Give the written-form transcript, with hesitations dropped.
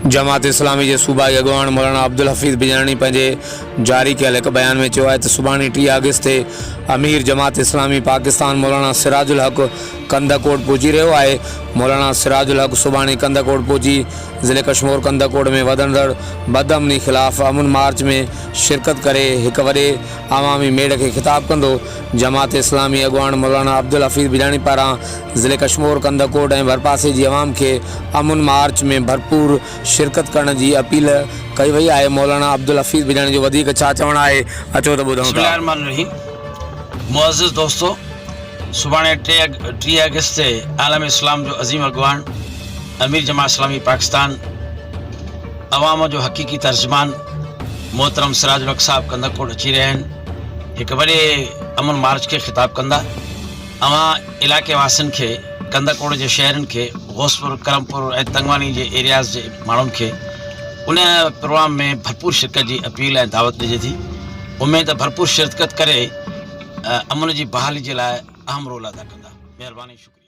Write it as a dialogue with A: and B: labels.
A: जमात इस्लामी के सूबाई अगवान मौलाना अब्दुल हफीज़ बिजानी पंहिंजे जारी कयल एक बयान में चयो आहे त सुभाणे 30 अगस्त ते अमीर जमात इस्लामी पाकिस्तान मौलाना सिराजुल हक कंदाकोट पहुची रहियो आहे। मौलाना सिराजुल हक सुभाणे कंदाकोट पहुची ज़िले कश्मीर कंदाकोट में वधंदड़ बदअमनी ख़िलाफ़ अमन मार्च में शिरकत करे एक वॾे अवामी मेड़ के खिताब कंदो। जमात इस्लामी अगवान मौलाना अब्दुल हफीज़ बिजानी पारां ज़िले कश्मीर कंदाकोट ऐं भरपासे जी अवाम के अमन मार्च में भरपूर शिरकत करण की अपील कई वही है। मौलाना अब्दुल हफीज़ बिजानी जो वधीक छा चवण आहे अचो त ॿुधूं था।
B: बिस्मिल्लाहिर्रहमानिर्रहीम। मुअज़्ज़िज़ दोस्तों, सुभाणे 3 अगस्त से आलम इस्लाम जो अज़ीम अगवान अमीर जमात इस्लामी पाकिस्तान अवाम जो हकीकी तर्जमान मोहतरम सिराजुल हक साहब कंदाकोट अची रहिया आहिनि। एक वॾे अमन मार्च के खिताब कंदा अवां इलाके वासियुनि खे कंदाकोट जे शहरनि खे गौसपुर करमपुर ऐं तंगवानी जे एरियाज़ जे माण्हुनि खे उन प्रोग्राम में भरपूर शिरकत की अपील ऐं दावत ॾिजे थी। उमेद भरपूर शिरकत करे अमन की बहाली के लिए अहम रोल अदा कंदा। महिरबानी, शुक्रिया।